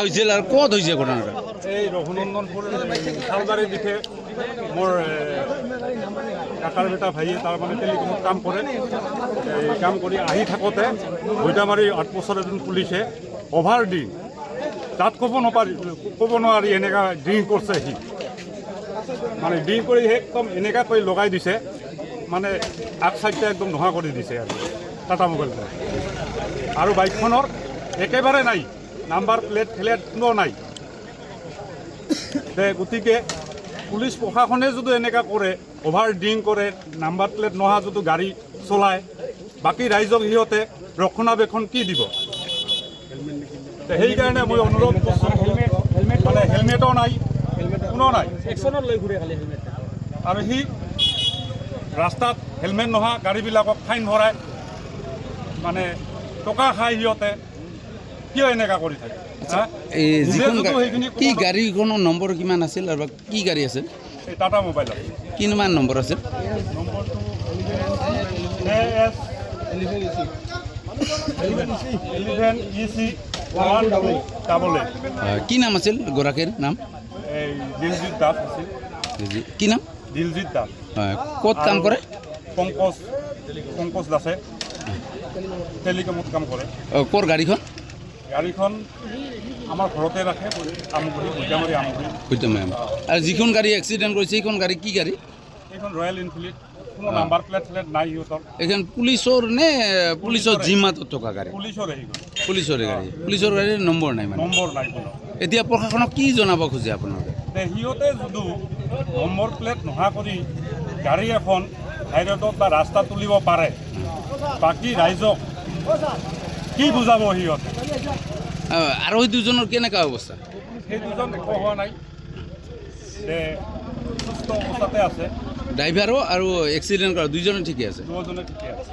হয়েছিল আর কত হয়েছে ঘটনাটা? এই রঘুনন্দনপুর শালবাড়ির দিকে মোর কাকার বেটা ভাইয়ে তার মানে টেলিকমত কাম করে এই কাম কৰি আহি থাকোঁতে ভৈটামাৰী আউটপোষ্টৰ এজন পুলিচে অভাৰ ড্ৰিংক তাত ক'ব নোৱাৰি এনেকুৱা ড্ৰিংক কৰিছে সি মানে ড্ৰিংক কৰি একদম এনেকুৱা কৰি লগাই দিছে মানে আগ চাইডটা একদম নোহোৱা কৰি দিছে আৰু টাটা মোবাইলটো আৰু বাইকখনৰ একেবাৰে নাই নাম্বাৰ প্লেট কোনো নাই গতিকে পুলিচ প্ৰশাসনে যদি এনেকুৱা কৰে অভাৰ ড্ৰিংক কৰে নাম্বাৰ প্লেট নোহোৱা যদি গাড়ী চলায় বাকী ৰাইজক সিহঁতে ৰক্ষণাবেক্ষণ কি দিব সেইকাৰণে মই অনুৰোধ কৰিছোঁ মানে হেলমেটো নাই কোনো নাই আৰু সি ৰাস্তাত হেলমেট নোহোৱা গাড়ীবিলাকক ফাইন ভৰায় মানে টকা খায় সিহঁতে কিয় এনেকুৱা কৰি থাকে কি গাড়ীখনৰ নম্বৰ কিমান আছিল আৰু কি গাড়ী আছিল? এই টাটা মোবাইল কিমান নম্বৰ আছিল? নম্বৰটো AS11EC 128 কি নাম আছিল গৰাকীৰ নাম? এই দিলজিৎ দাস আছিল। কি নাম? দিলজিৎ দাস। ক'ত কাম কৰে? পংকজ দাসে টেলিকমত কাম কৰে। ক'ৰ গাড়ীখন? গাড়ীখন আমাৰ ঘৰতে ৰাখে আমগুৰি ভৈটামাৰী আমগুৰি। আৰু যিখন গাড়ী এক্সিডেণ্ট কৰিছে সেইখন গাড়ী কি গাড়ী? এইখন ৰয়েল এনফিল্ড কোনো নাম্বাৰ প্লেট নাই সিহঁতৰ। এইখন পুলিচৰ নে পুলিচৰ জিম্মাত থকা গাড়ী? পুলিচৰে গাড়ী। পুলিচৰ গাড়ীৰ নম্বৰ নাই মানে? নম্বৰ নাই কোনো। এতিয়া প্ৰশাসনক কি জনাব খোজে আপোনালোকে? সিহঁতে যদি নম্বৰ প্লেট নোহোৱা কৰি গাড়ী এখন হাইৰোডত বা ৰাস্তা তুলিব পাৰে বাকী ৰাইজক কি বুজাব সিহঁতে? আৰু সেই দুজনৰ কেনেকুৱা অৱস্থা? সেই দুজন একো হোৱা নাই সুস্থ অৱস্থাতে আছে। ড্ৰাইভাৰো আৰু এক্সিডেণ্ট কৰা দুইজনে ঠিকে আছে? দুজনে ঠিকে আছে।